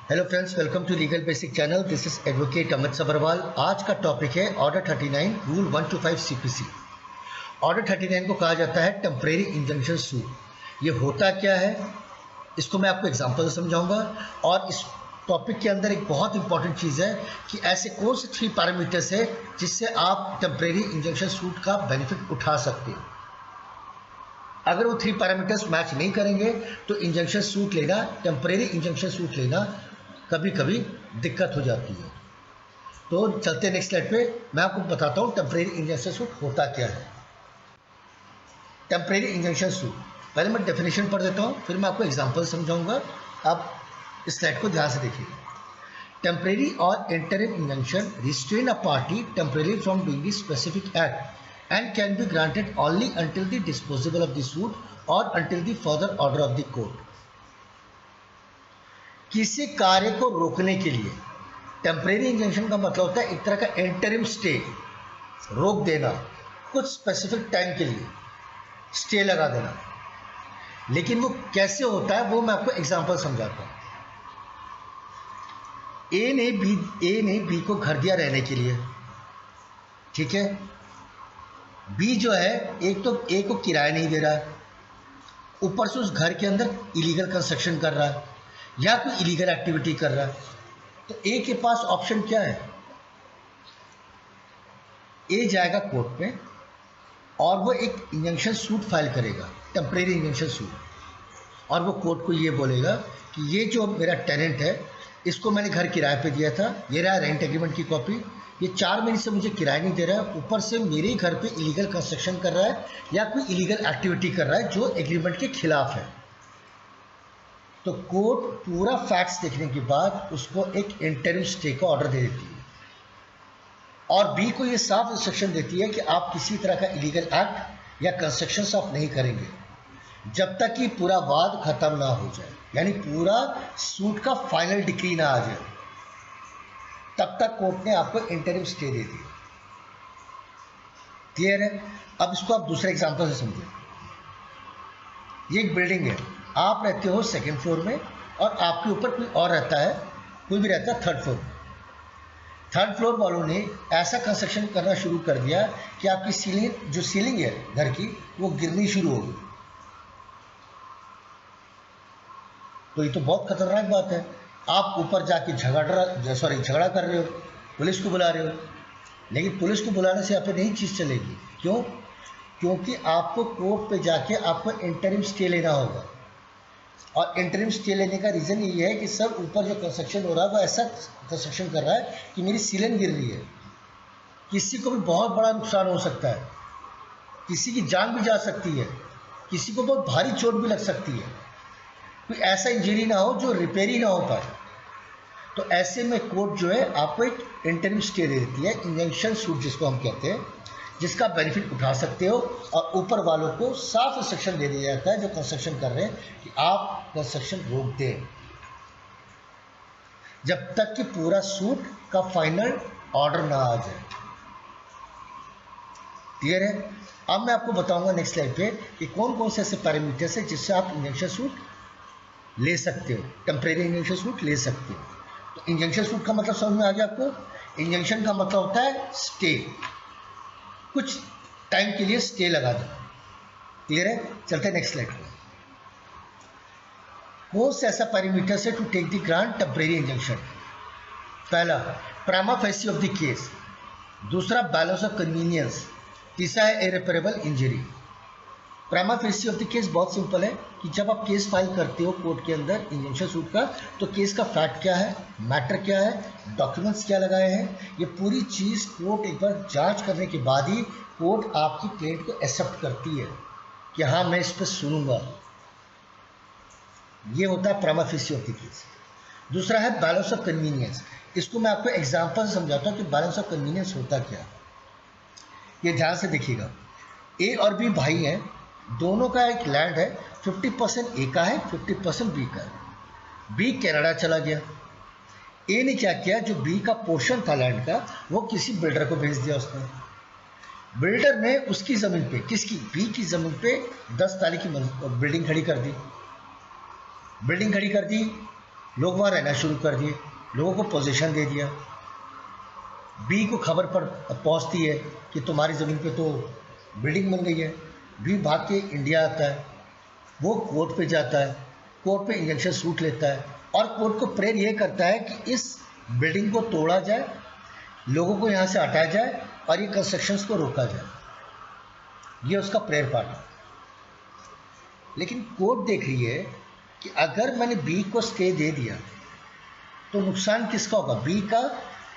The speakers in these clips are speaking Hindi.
Hello friends, welcome to legal basic channel. This is advocate Amit Sabharwal. आज का टॉपिक है ऑर्डर 39 रूल 125 सीपीसी। ऑर्डर 39 को कहा जाता है टेम्परेरी इंजंक्शन सूट। ये होता क्या है इसको मैं आपको एग्जांपल से समझाऊंगा। और इस टॉपिक के अंदर एक बहुत इंपॉर्टेंट चीज़ है कि ऐसे कौन से 3 पैरामीटर्स है जिससे आप टेम्परेरी इंजंक्शन सूट का बेनिफिट उठा सकते हो। अगर वो 3 पैरामीटर्स मैच नहीं करेंगे तो इंजंक्शन सूट लेना, टेम्परेरी इंजंक्शन सूट लेना कभी कभी दिक्कत हो जाती है। तो चलते नेक्स्ट स्लाइड पे, मैं आपको बताता हूँ टेम्परेरी इंजंक्शन सूट होता क्या है। टेम्परेरी इंजंक्शन सूट, पहले मैं डेफिनेशन पढ़ देता हूँ, फिर मैं आपको एग्जांपल समझाऊंगा। आप इस स्लाइड को ध्यान से देखिएगा। टेम्परेरी और interim injunction restrain a party temporary from doing the specific act and can be granted only until the disposable of the suit और until the further order of the court. किसी कार्य को रोकने के लिए टेम्परेरी इंजंक्शन का मतलब होता है एक तरह का इंटरिम स्टे, रोक देना, कुछ स्पेसिफिक टाइम के लिए स्टे लगा देना। लेकिन वो कैसे होता है वो मैं आपको एग्जांपल समझाता हूँ। ए ने बी को घर दिया रहने के लिए, ठीक है। बी जो है एक तो ए को किराया नहीं दे रहा है, ऊपर से उस घर के अंदर इलीगल कंस्ट्रक्शन कर रहा है या कोई इलीगल एक्टिविटी कर रहा है। तो ए के पास ऑप्शन क्या है? ए जाएगा कोर्ट में और वो एक इंजंक्शन सूट फाइल करेगा, टेम्परेरी इंजंक्शन सूट, और वो कोर्ट को ये बोलेगा कि ये जो मेरा टेनेंट है इसको मैंने घर किराए पे दिया था, ये रहा रेंट एग्रीमेंट की कॉपी, ये 4 महीने से मुझे किराया नहीं दे रहा है, ऊपर से मेरे घर पे इलीगल कंस्ट्रक्शन कर रहा है या कोई इलीगल एक्टिविटी कर रहा है जो एग्रीमेंट के खिलाफ है। तो कोर्ट पूरा फैक्ट्स देखने के बाद उसको एक इंटरिम स्टे का ऑर्डर दे देती है और बी को ये साफ इंस्ट्रक्शन देती है कि आप किसी तरह का इलीगल एक्ट या कंस्ट्रक्शन आप नहीं करेंगे जब तक कि पूरा वाद खत्म ना हो जाए, यानी पूरा सूट का फाइनल डिक्री ना आ जाए, तब तक कोर्ट ने आपको इंटरिम स्टे दे दिया। क्लियर है? अब इसको आप दूसरे एग्जांपल से समझिए। ये एक बिल्डिंग है, आप रहते हो 2nd फ्लोर में और आपके ऊपर कोई और रहता है, कोई भी रहता है 3rd फ्लोर में। 3rd फ्लोर वालों ने ऐसा कंस्ट्रक्शन करना शुरू कर दिया कि आपकी सीलिंग है घर की वो गिरनी शुरू हो गई। तो ये तो बहुत खतरनाक बात है। आप ऊपर जाके झगड़ा कर रहे हो, पुलिस को बुला रहे हो, लेकिन पुलिस को बुलाने से यहाँ पे नहीं चीज़ चलेगी। क्यों? क्योंकि आपको कोर्ट पे जाके आपको इंटरिम स्टे लेना होगा। और इंटरिम स्टे लेने का रीज़न ये है कि सर ऊपर जो कंस्ट्रक्शन हो रहा है वो ऐसा कंस्ट्रक्शन कर रहा है कि मेरी सीलिंग गिर रही है, किसी को भी बहुत बड़ा नुकसान हो सकता है, किसी की जान भी जा सकती है, किसी को बहुत भारी चोट भी लग सकती है, कोई ऐसा इंजरी ना हो जो रिपेयर ही ना हो पाए। तो ऐसे में कोर्ट जो है आपको एक इंटरिम स्टे दे देती है, इंजंक्शन सूट जिसको हम कहते हैं, जिसका बेनिफिट उठा सकते हो। और ऊपर वालों को साफ इंस्ट्रक्शन दे दिया जाता है जो कंस्ट्रक्शन कर रहे हैं कि आप कंस्ट्रक्शन रोक दें जब तक कि पूरा सूट का फाइनल ऑर्डर ना आ जाए। क्लियर है? अब मैं आपको बताऊंगा नेक्स्ट स्लाइड पे कि कौन कौन से ऐसे पैरामीटर्स हैं जिससे आप इंजंक्शन सूट ले सकते हो, टेम्परेरी इंजंक्शन सूट ले सकते हो। तो इंजंक्शन सूट का मतलब समझ में आ गया आपको? इंजंक्शन का मतलब होता है स्टे, कुछ टाइम के लिए स्टे लगा दो। क्लियर है? चलते हैं नेक्स्ट स्लाइड पर। कौन से ऐसा पैरामीटर से to take the grant temporary injunction? पहला, prima facie of the case. दूसरा, बैलेंस ऑफ कन्वीनियंस। तीसरा है irreparable injury. Prima facie of the case बहुत सिंपल है कि जब आप केस फाइल करते हो कोर्ट के अंदर इंजंक्शन सूट का, तो केस का फैक्ट क्या है, मैटर क्या है, डॉक्यूमेंट्स क्या लगाए हैं, ये पूरी चीज़ कोर्ट एक बार जांच करने के बाद ही कोर्ट आपकी क्लेम को एक्सेप्ट करती है कि हाँ मैं इस पर सुनूंगा। ये होता है prima facie of the case. दूसरा है बैलेंस ऑफ कन्वीनियंस। इसको मैं आपको एग्जाम्पल से समझाता हूँ कि बैलेंस ऑफ कन्वीनियंस होता क्या है। ये ध्यान से देखिएगा। ए और बी भाई हैं, दोनों का एक लैंड है, 50% ए का है, 50% बी का है। बी कनाडा चला गया। ए ने क्या किया, जो बी का पोर्शन था लैंड का वो किसी बिल्डर को भेज दिया उसने। बिल्डर ने उसकी ज़मीन पे, किसकी, बी की ज़मीन पे 10 ताली की बिल्डिंग खड़ी कर दी। लोग वहाँ रहना शुरू कर दिए, लोगों को पोजीशन दे दिया। बी को खबर पर पहुँचती है कि तुम्हारी ज़मीन पे तो बिल्डिंग बन गई है। बी भाग के इंडिया आता है, वो कोर्ट पे जाता है, कोर्ट पे इंजंक्शन सूट लेता है और कोर्ट को प्रेयर ये करता है कि इस बिल्डिंग को तोड़ा जाए, लोगों को यहाँ से हटाया जाए और ये कंस्ट्रक्शंस को रोका जाए। ये उसका प्रेयर पार्ट है। लेकिन कोर्ट देख रही है कि अगर मैंने बी को स्टे दे दिया तो नुकसान किसका होगा, बी का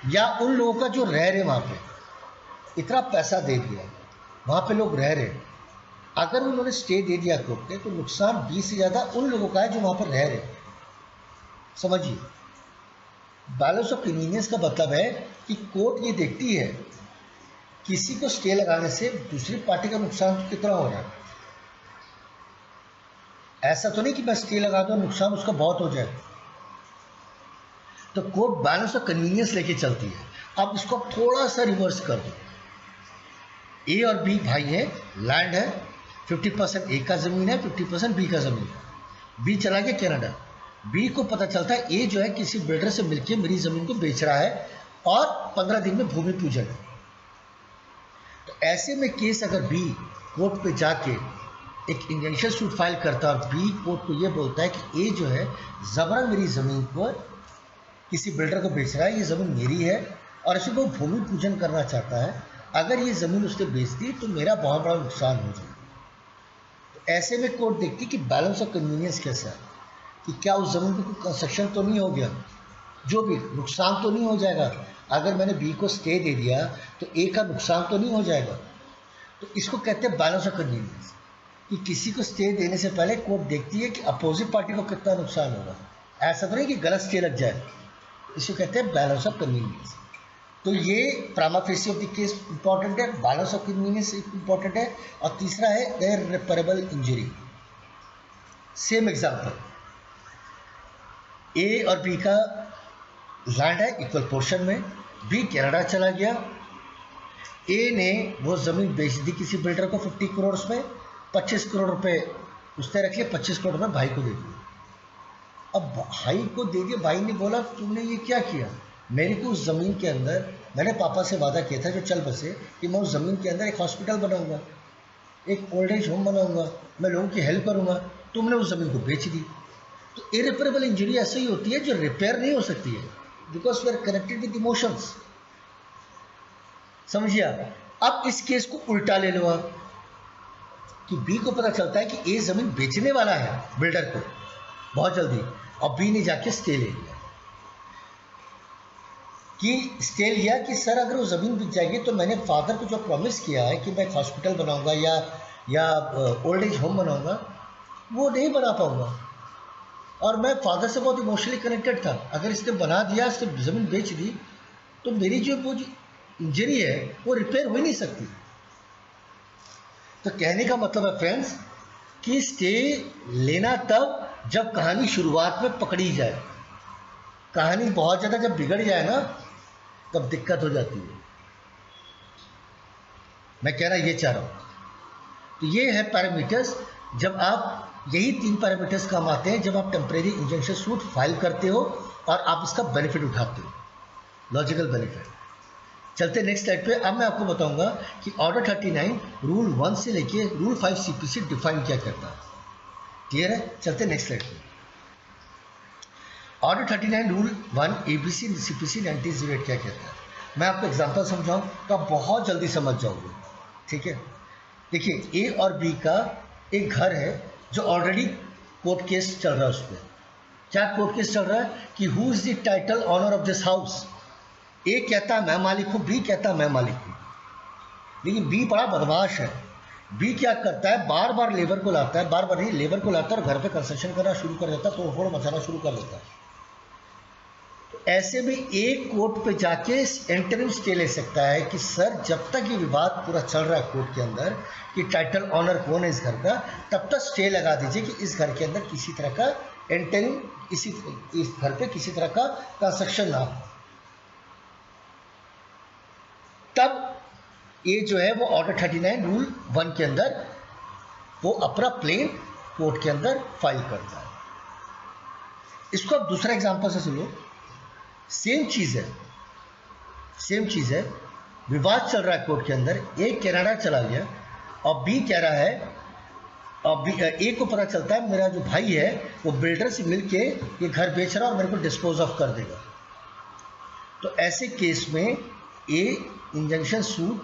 या उन लोगों का जो रह रहे वहाँ पे। इतना पैसा दे दिया, वहाँ पे लोग रह रहे, अगर उन्होंने स्टे दे दिया कोर्ट ने तो नुकसान बी से ज़्यादा उन लोगों का है जो वहाँ पर रह रहे। समझिए, बैलेंस ऑफ कन्वीनियंस का मतलब है कि कोर्ट ये देखती है किसी को स्टे लगाने से दूसरी पार्टी का नुकसान कितना हो रहा है। ऐसा तो नहीं कि मैं स्टे लगा दूं नुकसान उसका बहुत हो जाए। तो कोर्ट बैलेंस ऑफ कन्वीनियंस लेके चलती है। अब इसको थोड़ा सा रिवर्स कर दो। ए और बी भाई है, लैंड है, 50% ए का ज़मीन है, 50% बी का ज़मीन है। बी चला गया कनाडा। बी को पता चलता है ए जो है किसी बिल्डर से मिलकर मेरी ज़मीन को बेच रहा है और 15 दिन में भूमि पूजन है। तो ऐसे में केस अगर बी कोर्ट पे जाके एक इंजंक्शन सूट फाइल करता है और बी कोर्ट को ये बोलता है कि ए जो है ज़बरन मेरी ज़मीन को किसी बिल्डर को बेच रहा है, ये ज़मीन मेरी है और इसी को भूमि पूजन करना चाहता है, अगर ये ज़मीन उसने बेच दी तो मेरा बहुत बड़ा नुकसान हो जाए। तो ऐसे में कोर्ट देखती कि बैलेंस ऑफ कन्वीनियंस कैसा है, कि क्या उस ज़मीन पर कोई कंस्ट्रक्शन तो नहीं हो गया, जो भी नुकसान तो नहीं हो जाएगा। अगर मैंने बी को स्टे दे दिया तो ए का नुकसान तो नहीं हो जाएगा। तो इसको कहते हैं बैलेंस ऑफ कन्वीनियंस, कि किसी को स्टे देने से पहले कोर्ट देखती है कि अपोजिट पार्टी को कितना नुकसान होगा। ऐसा तो नहीं कि गलत स्टे लग जाए, इसको कहते हैं बैलेंस ऑफ कन्वीनियंस। तो ये prima facie of the case important है, बैलेंस ऑफ कन्वीनियंस इंपॉर्टेंट है, और तीसरा है irreparable injury. Same example, A और बी का लैंड है इक्वल पोर्शन में, बी कनाडा चला गया, ए ने वो ज़मीन बेच दी किसी बिल्डर को 50 करोड़ में, 25 करोड़ रुपए उसने रखे, 25 करोड़ रुपए भाई को दे दिए। अब भाई को दे दिए, भाई ने बोला तुमने ये क्या किया, मेरे को उस ज़मीन के अंदर, मैंने पापा से वादा किया था जो चल बसे कि मैं उस ज़मीन के अंदर एक हॉस्पिटल बनाऊंगा, एक ओल्ड एज होम बनाऊंगा, मैं लोगों की हेल्प करूंगा, तुमने उस ज़मीन को बेच दी। तो इररिपेरेबल इंजरी ऐसे ही होती है जो रिपेयर नहीं हो सकती है, because we are connected with emotions. समझिए आप। अब इस केस को उल्टा ले लो आप, कि बी को पता चलता है कि ए ज़मीन बेचने वाला है बिल्डर को बहुत जल्दी, और बी ने जाके स्टे ले लिया, कि स्टे लिया कि सर अगर वो ज़मीन बिक जाएगी तो मैंने फादर को जो प्रॉमिस किया है कि मैं एक हॉस्पिटल बनाऊंगा या ओल्ड एज होम बनाऊंगा, वो नहीं बना पाऊंगा, और मैं फादर से बहुत इमोशनली कनेक्टेड था। अगर इसने बना दिया, इसने ज़मीन बेच दी, तो मेरी जो इंजरी है वो रिपेयर हो ही नहीं सकती। तो कहने का मतलब है फ्रेंड्स कि स्टे लेना तब जब कहानी शुरुआत में पकड़ी जाए। कहानी बहुत ज़्यादा जब बिगड़ जाए ना, तब दिक्कत हो जाती है। मैं कहना ये चाह रहा हूँ। तो ये है पैरामीटर्स, जब आप, यही 3 पैरामीटर्स काम आते हैं जब आप टेम्परेरी इंजंक्शन सूट फाइल करते हो और आप इसका बेनिफिट उठाते हो, लॉजिकल बेनिफिट। चलते नेक्स्ट स्लाइड पे। अब मैं आपको बताऊंगा कि ऑर्डर 39 रूल 1 से लेके रूल 5 सीपीसी डिफाइन क्या करता है। क्लियर है? चलते नेक्स्ट स्लाइड पे। ऑर्डर 39 रूल 1 एबीसी सीपीसी 1908 क्या कहता है, मैं आपको एग्जांपल समझाऊं तो आप बहुत जल्दी समझ जाओगे। ठीक है, देखिए, ए और बी का एक घर है जो ऑलरेडी कोर्ट केस चल रहा है। उस पर क्या कोर्ट केस चल रहा है कि who is the title honour of this house. A कहता है मैं मालिक हूँ, बी कहता है मैं मालिक हूँ। लेकिन बी बड़ा बदमाश है। बी क्या करता है, बार बार लेबर को लाता है, बार बार नहीं, लेबर को लाता है और घर पे कंस्ट्रक्शन करना शुरू कर देता है, तोड़ फोड़ मचाना शुरू कर देता है। तो ऐसे में एक कोर्ट पे जाके इंटरिम स्टे ले सकता है कि सर जब तक ये विवाद पूरा चल रहा है कोर्ट के अंदर कि टाइटल ऑनर कौन है इस घर का, तब तक स्टे लगा दीजिए कि इस घर के अंदर किसी तरह का इंटरिम, इस घर पे किसी तरह का कंस्ट्रक्शन ना हो। तब ये जो है वो ऑर्डर 39 रूल 1 के अंदर वो अपना प्लेन कोर्ट के अंदर फाइल करता है। इसको आप दूसरा एग्जांपल से सुनो, सेम चीज़ है, विवाद चल रहा है कोर्ट के अंदर, ए कनाडा चला गया और बी कह रहा है, और ए को पता चलता है मेरा जो भाई है वो बिल्डर से मिलके ये घर बेच रहा है और मेरे को डिस्पोज ऑफ कर देगा। तो ऐसे केस में ए इंजंक्शन सूट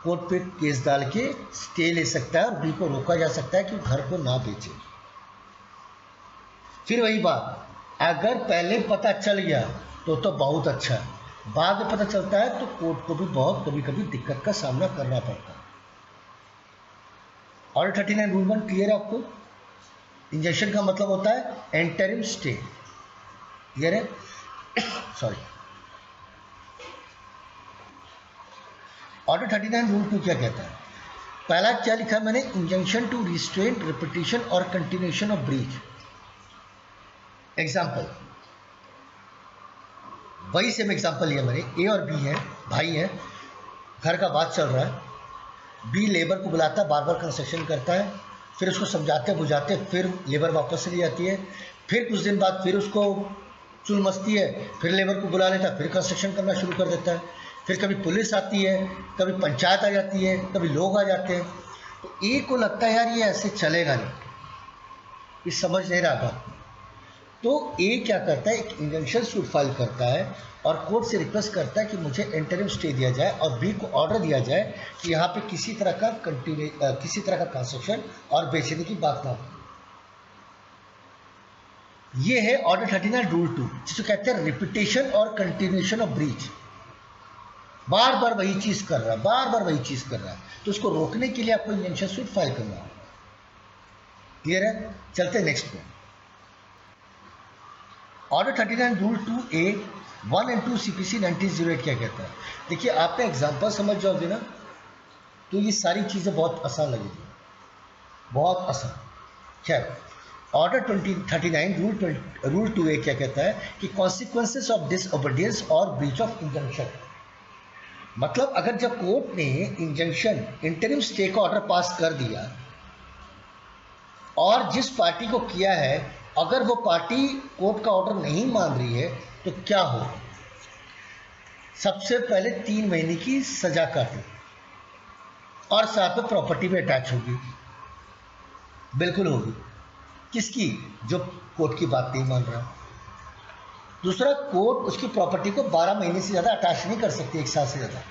कोर्ट पे केस डाल के स्टे ले सकता है और बी को रोका जा सकता है कि घर को ना बेचे। फिर वही बात, अगर पहले पता चल गया तो बहुत अच्छा है, बाद में पता चलता है तो कोर्ट को भी बहुत कभी कभी दिक्कत का सामना करना पड़ता है। ऑर्डर 39 रूल 1 क्लियर है आपको? इंजेक्शन का मतलब होता है एंटरिम स्टे, क्लियर है? सॉरी, ऑर्डर 39 रूल 2 क्या कहता है? पहला क्या लिखा मैंने? इंजंक्शन टू रिस्ट्रेन रिपीटिशन और कंटिन्यूशन ऑफ ब्रीच। एग्जाम्पल, वही सेम एग्जाम्पल लिया मैंने, ए और बी है, भाई है, घर का बात चल रहा है, बी लेबर को बुलाता है, बार बार कंस्ट्रक्शन करता है, फिर उसको समझाते बुझाते फिर लेबर वापस चली जाती है, फिर कुछ दिन बाद फिर उसको चुल मचती है, फिर लेबर को बुला लेता है, फिर कंस्ट्रक्शन करना शुरू कर देता है, फिर कभी पुलिस आती है, कभी पंचायत आ जाती है, कभी लोग आ जाते हैं। तो ए को लगता है यार ये ऐसे चलेगा नहीं, ये समझ नहीं रहा था, तो ए क्या करता है, एक इंजंक्शन सूट फाइल करता है और कोर्ट से रिक्वेस्ट करता है कि मुझे इंटरिम स्टे दिया जाए और बी को ऑर्डर दिया जाए कि यहाँ पे किसी तरह का कंस्ट्रक्शन और बेचने की बात ना हो। ये है ऑर्डर 39 रूल 2, जिसको कहते हैं रिपीटेशन और कंटिन्यूशन ऑफ ब्रीच। बार बार वही चीज कर रहा है, तो उसको रोकने के लिए आपको इंजंक्शन सूट फाइल करना है। क्लियर है? चलते नेक्स्ट में। Order 39 rule 2A 1 and 2 CPC 1908 क्या कहता है? देखिए, आपने एग्जांपल समझ जाओगे ना तो ये सारी चीज़ें बहुत आसान लगेगी, बहुत आसान। खैर, ऑर्डर 39 रूल 2A क्या कहता है कि कॉन्सिक्वेंसेस ऑफ डिसओबीडियंस और ब्रीच ऑफ इंजंक्शन। मतलब अगर जब कोर्ट ने इंजंक्शन इंटरिम स्टे का ऑर्डर पास कर दिया और जिस पार्टी को किया है, अगर वो पार्टी कोर्ट का ऑर्डर नहीं मान रही है तो क्या हो? सबसे पहले 3 महीने की सजा काटे और साथ में प्रॉपर्टी में अटैच होगी, बिल्कुल होगी। किसकी? जो कोर्ट की बात नहीं मान रहा। दूसरा, कोर्ट उसकी प्रॉपर्टी को 12 महीने से ज़्यादा अटैच नहीं कर सकती, 1 साल से ज़्यादा।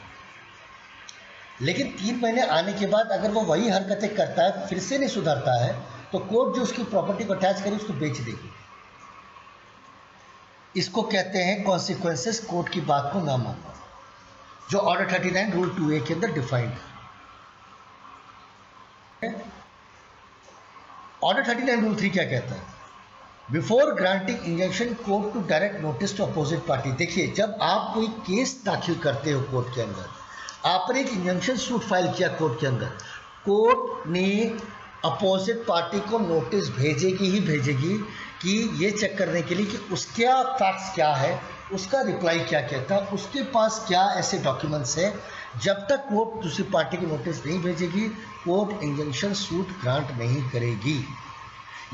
लेकिन 3 महीने आने के बाद अगर वो वही हरकतें करता है, फिर से नहीं सुधरता है, तो कोर्ट जो उसकी प्रॉपर्टी को अटैच करे उसको बेच देगी। इसको कहते हैं कॉन्सिक्वेंसेस कोर्ट की बात को ना मानना, जो ऑर्डर 39 रूल 2A के अंदर डिफाइंड है। ऑर्डर 39 रूल 3 क्या कहता है? Before granting injunction court to direct notice to opposite party. देखिए, जब आप कोई केस दाखिल करते हो कोर्ट के अंदर, आपने एक इंजंक्शन सूट फाइल किया कोर्ट के अंदर, कोर्ट ने अपोजिट पार्टी को नोटिस भेजेगी ही भेजेगी कि ये चेक करने के लिए कि उसका फैक्ट्स क्या है, उसका रिप्लाई क्या कहता है, उसके पास क्या ऐसे डॉक्यूमेंट्स है। जब तक कोर्ट दूसरी पार्टी की नोटिस नहीं भेजेगी, कोर्ट इंजंक्शन सूट ग्रांट नहीं करेगी,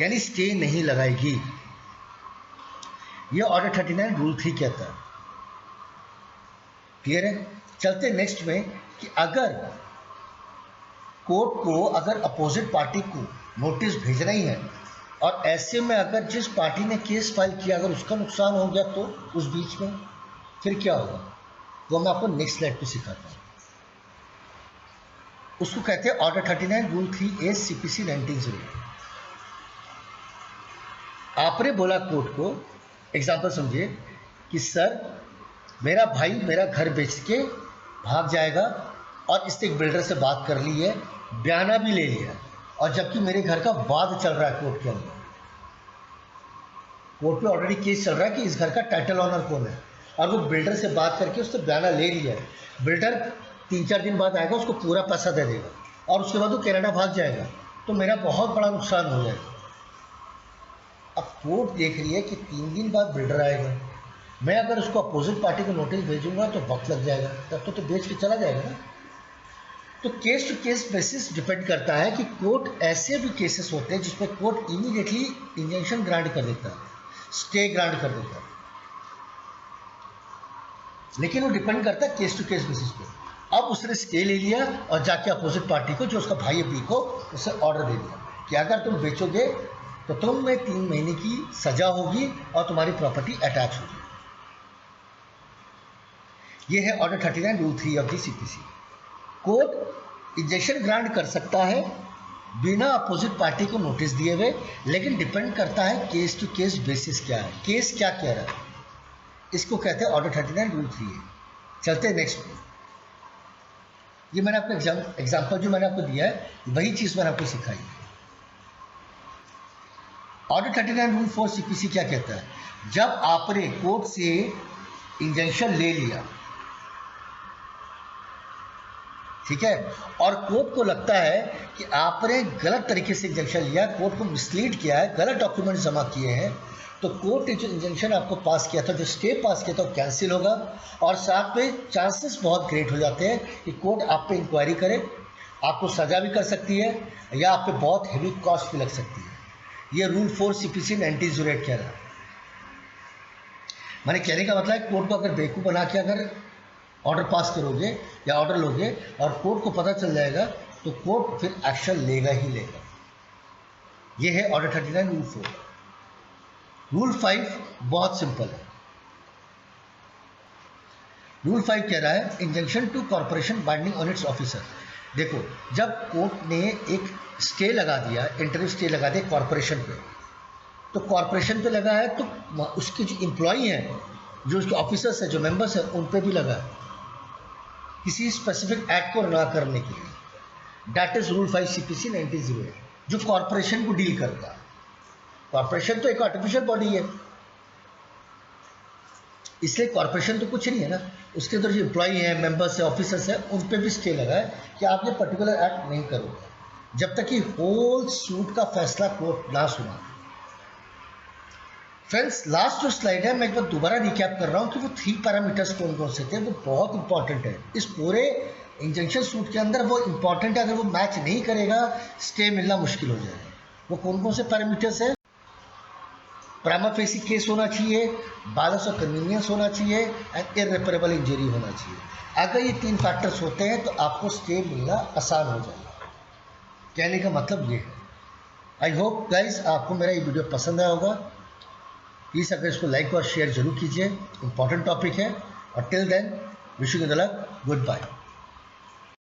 यानी स्टे नहीं लगाएगी। ये ऑर्डर 39 रूल 3 कहता है। क्लियर है? चलते नेक्स्ट में कि अगर कोर्ट को अगर अपोजिट पार्टी को नोटिस भेजना ही है और ऐसे में अगर जिस पार्टी ने केस फाइल किया अगर उसका नुकसान हो गया तो उस बीच में फिर क्या होगा, वो मैं आपको नेक्स्ट स्लाइड पे सिखाता हूँ। उसको कहते हैं ऑर्डर 39 रूल 3A CPC 1908। आपने बोला कोर्ट को, एग्जाम्पल समझिए कि सर मेरा भाई मेरा घर बेच के भाग जाएगा और इसने एक बिल्डर से बात कर ली है, बयाना भी ले लिया, और जबकि मेरे घर का वाद चल रहा है कोर्ट के अंदर, कोर्ट में ऑलरेडी केस चल रहा है कि इस घर का टाइटल ऑनर कौन है, और वो बिल्डर से बात करके उससे बयाना ले लिया है। बिल्डर 3-4 दिन बाद आएगा, उसको पूरा पैसा दे देगा और उसके बाद वो कनाडा भाग जाएगा, तो मेरा बहुत बड़ा नुकसान हो जाएगा। अब कोर्ट देख रही है कि 3 दिन बाद बिल्डर आएगा, मैं अगर उसको अपोजिट पार्टी को नोटिस भेजूंगा तो वक्त लग जाएगा, तब तो बेच के चला जाएगा ना। तो case to case basis depend करता है कि कोर्ट, ऐसे भी केसेस होते हैं जिसमें कोर्ट इमीडिएटली इंजंक्शन ग्रांट कर देता है। स्टे ग्रांट कर देता है, लेकिन वो डिपेंड करता है केस टू केस बेसिस पे। अब उसने स्टे ले लिया और जाके अपोजिट पार्टी को, जो उसका भाई है बी को, उसे ऑर्डर दे दिया कि अगर तुम बेचोगे तो तुम्हें 3 महीने की सजा होगी और तुम्हारी प्रॉपर्टी अटैच होगी। ये है order 39 rule 3 of the CPC. Court injection grant कर सकता है बिना अपोजिट पार्टी को नोटिस दिए हुए, लेकिन डिपेंड करता है केस टू केस बेसिस क्या है, केस क्या कह रहा है। इसको कहते हैं ऑर्डर 39 रूल 3 है। चलते हैं नेक्स्ट पे। ये मैंने आपको एग्जाम्पल जो मैंने आपको दिया है वही चीज मैंने आपको सिखाई है। ऑर्डर 39 रूल 4 सीपीसी क्या कहता है, जब आपने कोर्ट से इंजंक्शन ले लिया, ठीक है, और कोर्ट को लगता है कि आपने गलत तरीके से इंजंक्शन लिया, कोर्ट को मिसलीड किया है, गलत डॉक्यूमेंट जमा किए हैं, तो कोर्ट ने जो इंजंक्शन आपको पास किया था, जो स्टे पास किया था, वो कैंसिल होगा। और साथ में चांसेस बहुत ग्रेट हो जाते हैं कि कोर्ट आप पे इंक्वायरी करे, आपको सजा भी कर सकती है या आप पे बहुत हेवी कॉस्ट भी लग सकती है। ये रूल 4 सीपीसी 1908 कह रहा है। मैंने कहने का मतलब है कोर्ट को अगर बेवकूफ़ बना के अगर ऑर्डर पास करोगे या ऑर्डर लोगे और कोर्ट को पता चल जाएगा तो कोर्ट फिर एक्शन लेगा ही लेगा। ये है ऑर्डर 39 रूल 4। रूल 5 बहुत सिंपल है। रूल 5 कह रहा है injunction to corporation binding on its officer. देखो, जब कोर्ट ने एक स्टे लगा दिया, इंटरिम स्टे लगा दिया कॉर्पोरेशन पे, तो कॉर्पोरेशन पे लगा है तो उसके जो एम्प्लॉई हैं, जो उसके ऑफिसर्स हैं, जो मेंबर्स हैं, उन पे भी लगा है किसी स्पेसिफिक एक्ट को ना करने के लिए। दैट इज रूल 5 सीपीसी 1908, जो कॉर्पोरेशन को डील करता है। कॉर्पोरेशन तो एक आर्टिफिशियल बॉडी है, इसलिए कॉर्पोरेशन तो कुछ नहीं है ना, उसके अंदर जो एम्प्लॉई हैं, मेंबर्स हैं, ऑफिसर्स हैं, उन पे भी स्टे लगा है कि आप ये पर्टिकुलर एक्ट नहीं करोगे जब तक कि होल सूट का फैसला कोर्ट ना सुना। फ्रेंड्स, लास्ट जो स्लाइड है मैं एक बार दोबारा रिकैप कर रहा हूँ कि वो 3 पैरामीटर्स कौन कौन से थे, वो बहुत इंपॉर्टेंट है इस पूरे इंजंक्शन सूट के अंदर। वो इंपॉर्टेंट है, अगर वो मैच नहीं करेगा स्टे मिलना मुश्किल हो जाएगा। वो कौन कौन से पैरामीटर्स है? प्राइमा फेसी केस होना चाहिए, बैलेंस ऑफ कन्वीनियंस होना चाहिए एंड इररिपेरेबल इंजरी होना चाहिए। अगर ये 3 फैक्टर्स होते हैं तो आपको स्टे मिलना आसान हो जाएगा। कहने का मतलब ये है। आई होप गाइज आपको मेरा ये वीडियो पसंद आया होगा। प्लीज़ अगर इसको लाइक और शेयर जरूर कीजिए, इंपॉर्टेंट टॉपिक है। और till then wishing you the luck, good bye.